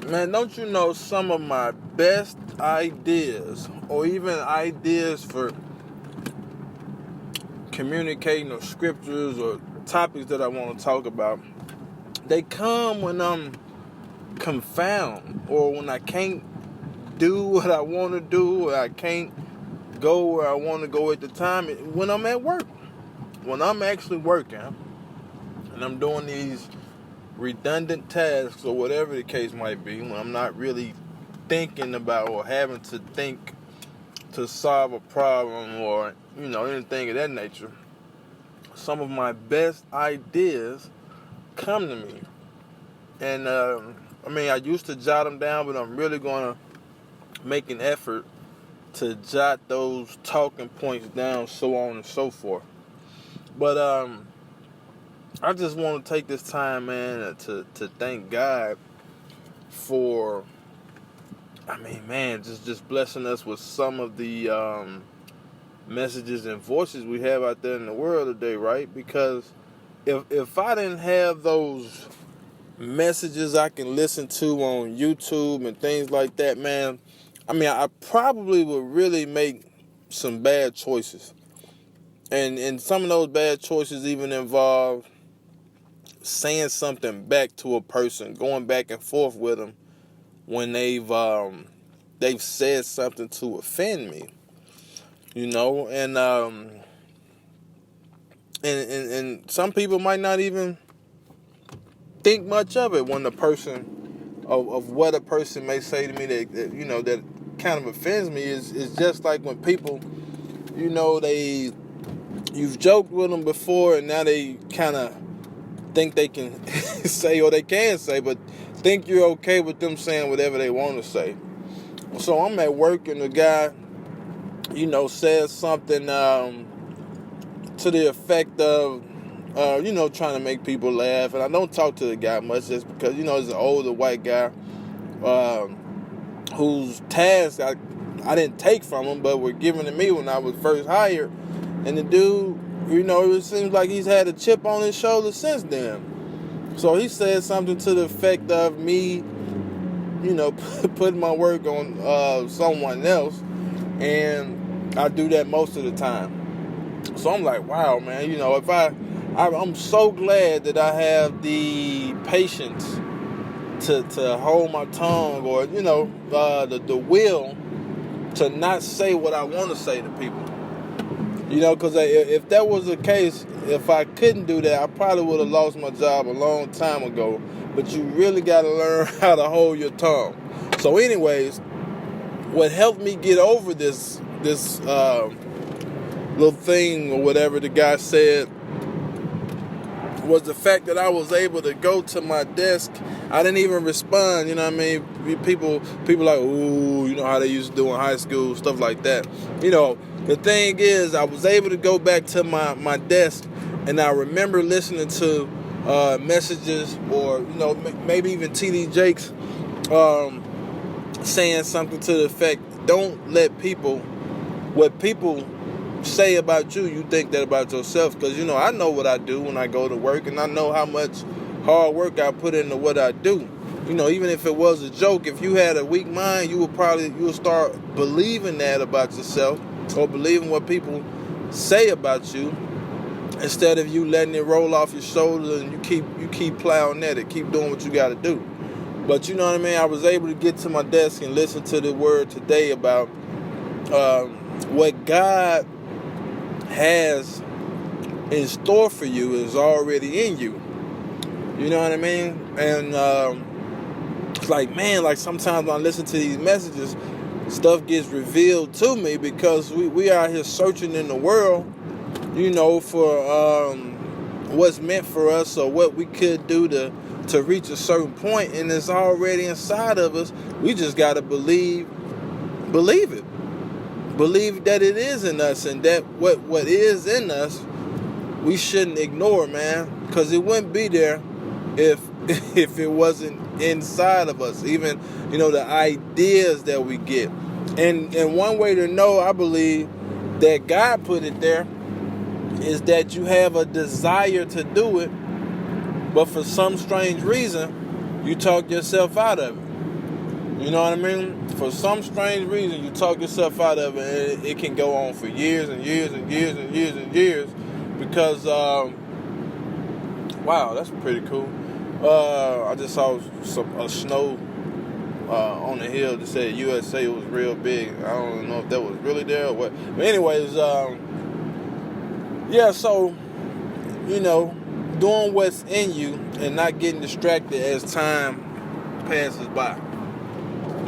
Man, don't you know some of my best ideas, or even ideas for communicating or scriptures or topics that I want to talk about, they come when I'm confound, or when I can't do what I want to do, or I can't go where I want to go at the time, when I'm at work. When I'm actually working and I'm doing these redundant tasks or whatever the case might be, when I'm not really thinking about or having to think to solve a problem or, anything of that nature, some of my best ideas come to me. And, I used to jot them down, but I'm really going to make an effort to jot those talking points down, so on and so forth. But I just want to take this time, man, to thank God for, just blessing us with some of the messages and voices we have out there in the world today, right? Because if I didn't have those messages I can listen to on YouTube and things like that, man, I probably would really make some bad choices. And some of those bad choices even involve saying something back to a person, going back and forth with them when they've said something to offend me, and some people might not even think much of it when the person of what a person may say to me that kind of offends me is just like when people, you've joked with them before, and now they kind of think they can say, or they can say, but think you're okay with them saying whatever they want to say. So I'm at work, and the guy, says something to the effect of, trying to make people laugh. And I don't talk to the guy much just because, he's an older white guy whose task I didn't take from him, but were given to me when I was first hired. And the dude, it seems like he's had a chip on his shoulder since then. So he said something to the effect of me, putting my work on someone else. And I do that most of the time. So I'm like, wow, man, I'm so glad that I have the patience to hold my tongue, or, the will to not say what I want to say to people. Because if that was the case, if I couldn't do that, I probably would have lost my job a long time ago. But you really got to learn how to hold your tongue. So anyways, what helped me get over this little thing or whatever the guy said was the fact that I was able to go to my desk. I didn't even respond, People like, ooh, how they used to do in high school, stuff like that. The thing is, I was able to go back to my desk, and I remember listening to messages, or, maybe even T.D. Jakes saying something to the effect, don't let what people say about you think that about yourself. Because, I know what I do when I go to work, and I know how much hard work I put into what I do. Even if it was a joke, if you had a weak mind, you would start believing that about yourself, or believing what people say about you, instead of you letting it roll off your shoulders and you keep plowing at it, keep doing what you got to do. But I was able to get to my desk and listen to the word today about what God has in store for you is already in you. You know what I mean? And it's like, man, like sometimes when I listen to these messages, stuff gets revealed to me, because we out here searching in the world, for what's meant for us, or what we could do to reach a certain point, and it's already inside of us. We just got to believe it. Believe that it is in us, and that what is in us, we shouldn't ignore, man, because it wouldn't be there if it wasn't inside of us. Even, the ideas that we get. And one way to know, I believe, that God put it there, is that you have a desire to do it, but for some strange reason, you talk yourself out of it. You know what I mean? For some strange reason, you talk yourself out of it, and it can go on for years and years and years and years and years. Because, wow, that's pretty cool. I just saw a snow on the hill that said USA was real big. I don't know if that was really there or what. But anyways, yeah, so, you know, doing what's in you and not getting distracted as time passes by.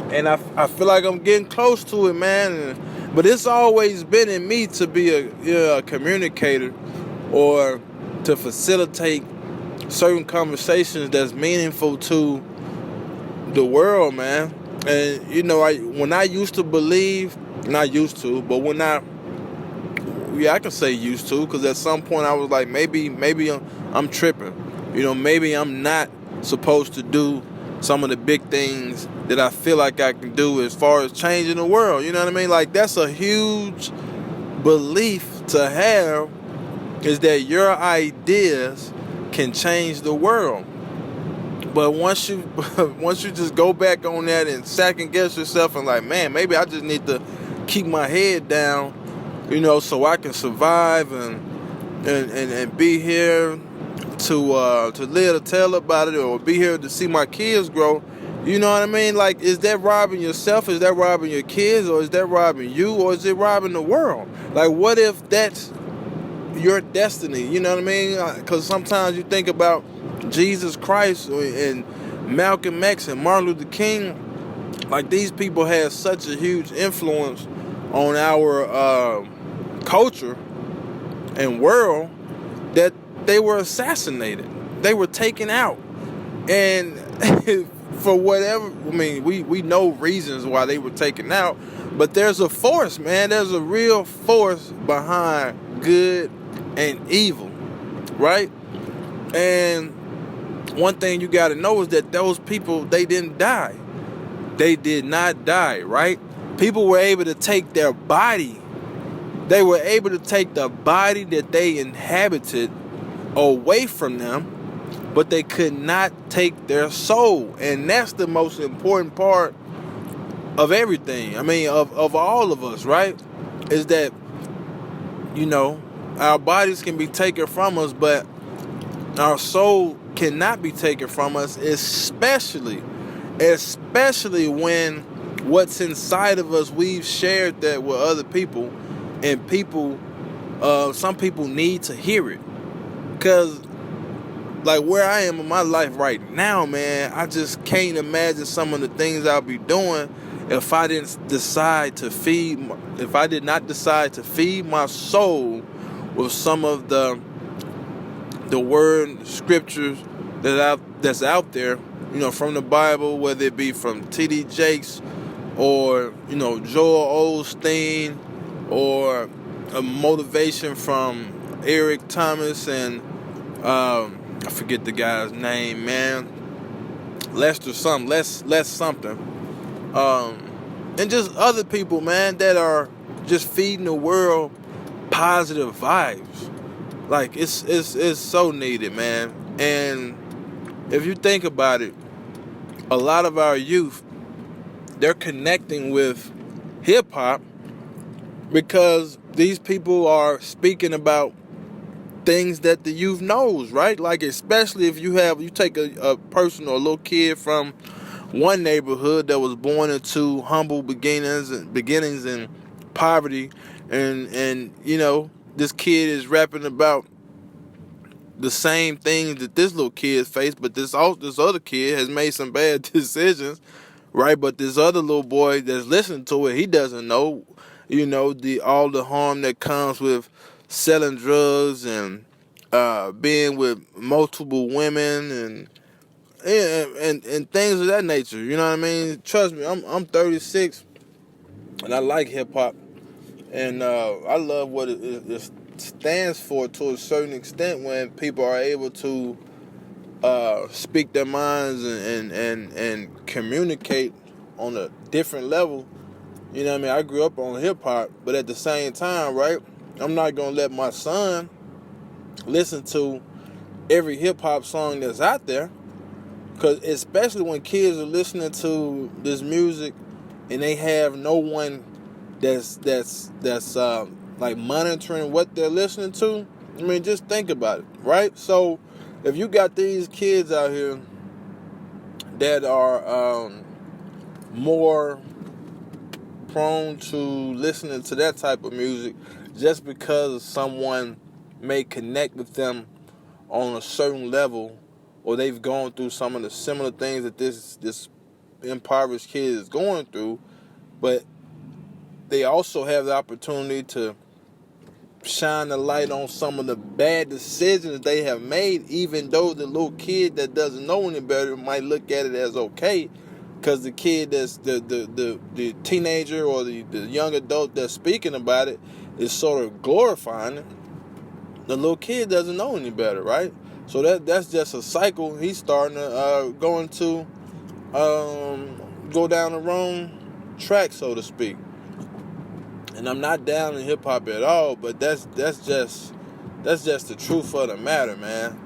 And I feel like I'm getting close to it, man. But it's always been in me to be a communicator or to facilitate certain conversations that's meaningful to the world, man. And, you know, when I used to believe, not used to, but when I can say used to, because at some point I was like, maybe I'm tripping. You know, maybe I'm not supposed to do some of the big things that I feel like I can do as far as changing the world. You know what I mean? Like, that's a huge belief to have, is that your ideas can change the world. But once you just go back on that and second guess yourself and like, man, maybe I just need to keep my head down, you know, so I can survive and be here to live to tell about it, or be here to see my kids grow. You know what I mean? Like, is that robbing yourself? Is that robbing your kids? Or is that robbing you? Or is it robbing the world? Like, what if that's your destiny? You know what I mean? Because sometimes you think about Jesus Christ and Malcolm X and Martin Luther King. Like, these people had such a huge influence on our culture and world that they were assassinated. They were taken out. And for whatever, I mean, we know reasons why they were taken out, but there's a force, man. There's a real force behind good and evil, right? And one thing you got to know is that those people, they didn't die. They did not die, right? People were able to take their body. They were able to take the body that they inhabited away from them, but they could not take their soul. And that's the most important part of everything. I mean, of all of us, right? Is that, you know, our bodies can be taken from us, but our soul cannot be taken from us, especially when what's inside of us, we've shared that with other people, and some people need to hear it. Because, like, where I am in my life right now, man, I just can't imagine some of the things I'll be doing if I did not decide to feed my soul with some of the word scriptures that's out there, you know, from the Bible, whether it be from T.D. Jakes or, you know, Joel Osteen, or a motivation from Eric Thomas and I forget the guy's name, man. Lester something, less something. And just other people, man, that are just feeding the world positive vibes. Like, it's so needed, man. And if you think about it, a lot of our youth, they're connecting with hip hop because these people are speaking about things that the youth knows, right? Like, especially if you take a person or a little kid from one neighborhood that was born into humble beginnings and poverty, and you know, this kid is rapping about the same things that this little kid faced, but this other kid has made some bad decisions, right? But this other little boy that's listening to it, he doesn't know, you know, all the harm that comes with selling drugs and being with multiple women and things of that nature. You know what I mean? Trust me, I'm 36 and I like hip hop, and I love what it stands for to a certain extent when people are able to speak their minds and communicate on a different level. You know what I mean? I grew up on hip hop, but at the same time, right, I'm not gonna let my son listen to every hip hop song that's out there. Cause especially when kids are listening to this music and they have no one that's like monitoring what they're listening to. I mean, just think about it, right? So if you got these kids out here that are more prone to listening to that type of music just because someone may connect with them on a certain level, or they've gone through some of the similar things that this impoverished kid is going through, but they also have the opportunity to shine the light on some of the bad decisions they have made, even though the little kid that doesn't know any better might look at it as okay, because the kid that's the teenager or the young adult that's speaking about it is sort of glorifying it. The little kid doesn't know any better, right? So that's just a cycle he's starting to go down the wrong track, so to speak. And I'm not down in hip hop at all, but that's just the truth of the matter, man.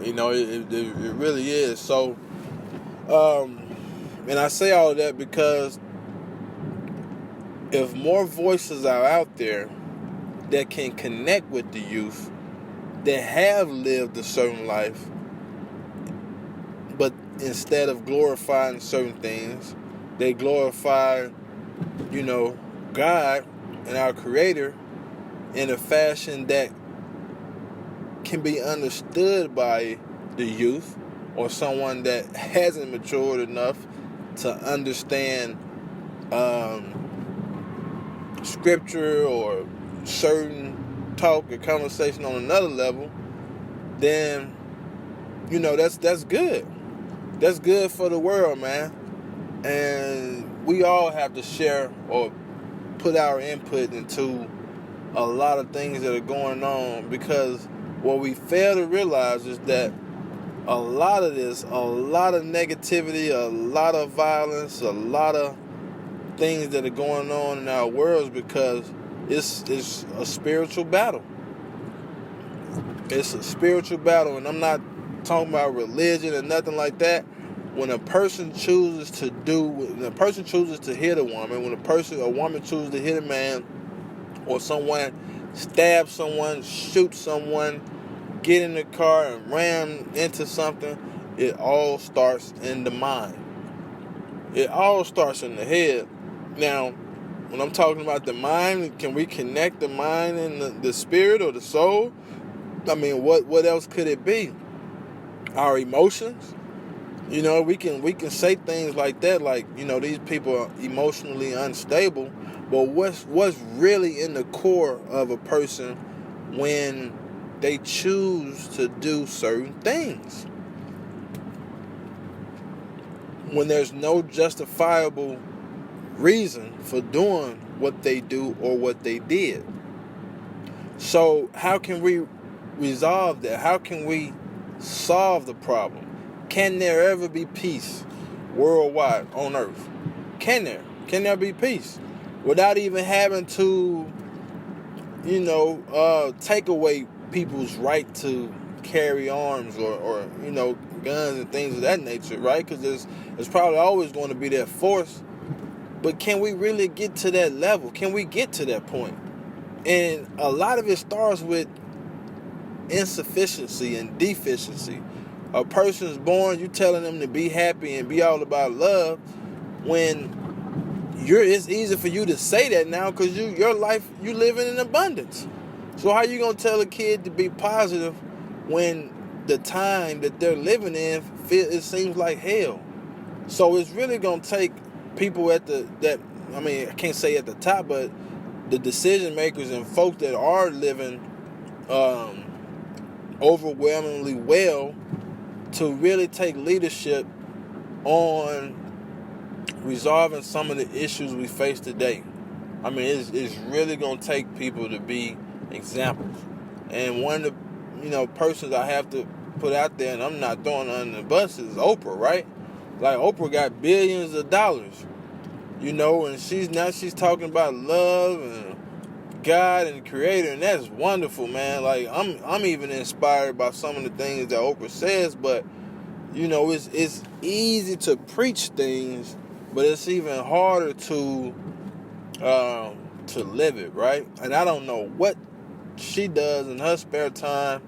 You know, it really is. So, and I say all of that because if more voices are out there that can connect with the youth that have lived a certain life, but instead of glorifying certain things, they glorify, you know, God and our Creator in a fashion that can be understood by the youth or someone that hasn't matured enough to understand scripture or certain talk or conversation on another level, then, you know, that's good. That's good for the world, man. And we all have to share or put our input into a lot of things that are going on, because what we fail to realize is that a lot of this, a lot of negativity, a lot of violence, a lot of things that are going on in our worlds, because it's a spiritual battle. It's a spiritual battle, and I'm not talking about religion or nothing like that. When a person chooses to hit a woman, when a woman chooses to hit a man, or someone stabs someone, shoots someone, get in the car and ram into something, it all starts in the mind. It all starts in the head. Now, when I'm talking about the mind, can we connect the mind and the spirit or the soul? I mean, what else could it be? Our emotions? You know, we can say things like that, like, you know, these people are emotionally unstable, but what's really in the core of a person when they choose to do certain things? When there's no justifiable reason for doing what they do or what they did. So how can we resolve that? How can we solve the problem? Can there ever be peace worldwide on earth? Can there be peace without even having to, you know, take away people's right to carry arms or you know, guns and things of that nature, right? Because there's probably always going to be that force. But can we really get to that level? Can we get to that point? And a lot of it starts with insufficiency and deficiency. A person's born, you telling them to be happy and be all about love, when it's easy for you to say that now because your life, you living in abundance. So how you gonna tell a kid to be positive when the time that they're living in, it seems like hell? So it's really gonna take people I can't say at the top, but the decision makers and folks that are living overwhelmingly well to really take leadership on resolving some of the issues we face today. I mean, it's really going to take people to be examples. And one of the, you know, persons I have to put out there, and I'm not throwing her under the bus, is Oprah, right? Like, Oprah got billions of dollars, you know, and she's talking about love and God and Creator, and that's wonderful, man. Like, I'm even inspired by some of the things that Oprah says, but it's easy to preach things, but it's even harder to live it, right? And I don't know what she does in her spare time.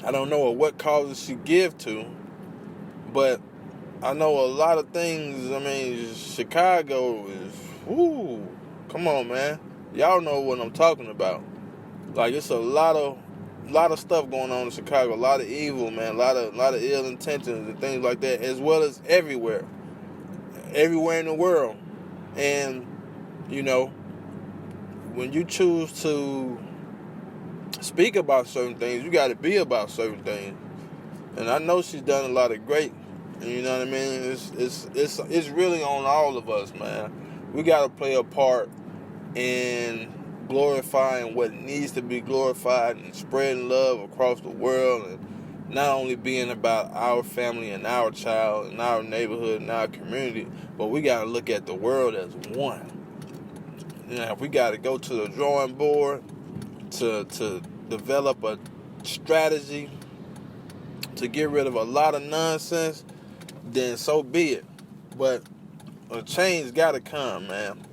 I don't know what causes she give to, but I know a lot of things. I mean, Chicago is, whoo, come on, man. Y'all know what I'm talking about. Like, it's a lot of stuff going on in Chicago. A lot of evil, man. A lot of ill intentions and things like that, as well as everywhere in the world. And when you choose to speak about certain things, you got to be about certain things. And I know she's done a lot of great. You know what I mean? It's really on all of us, man. We got to play a part in glorifying what needs to be glorified and spreading love across the world, and not only being about our family and our child and our neighborhood and our community, but we got to look at the world as one. We got to go to the drawing board to develop a strategy to get rid of a lot of nonsense. Then so be it. But a change got to come, man.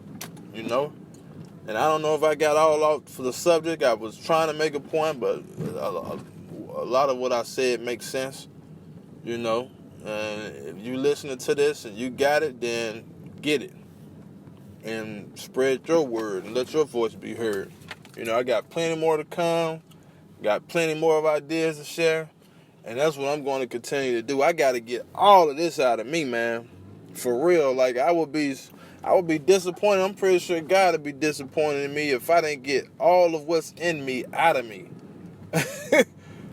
And I don't know if I got all out for the subject. I was trying to make a point, but a lot of what I said makes sense. And if you listening to this and you got it, then get it. And spread your word and let your voice be heard. I got plenty more to come. Got plenty more of ideas to share. And that's what I'm going to continue to do. I got to get all of this out of me, man. For real. Like, I would be disappointed. I'm pretty sure God would be disappointed in me if I didn't get all of what's in me out of me.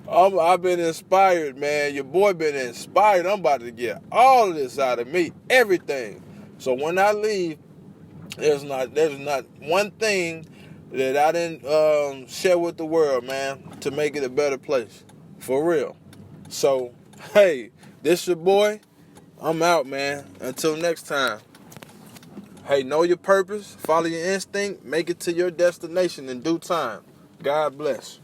I've been inspired, man. Your boy been inspired. I'm about to get all of this out of me. Everything. So when I leave, there's not one thing that I didn't share with the world, man, to make it a better place. For real. So, hey, this your boy. I'm out, man. Until next time. Hey, know your purpose, follow your instinct, make it to your destination in due time. God bless.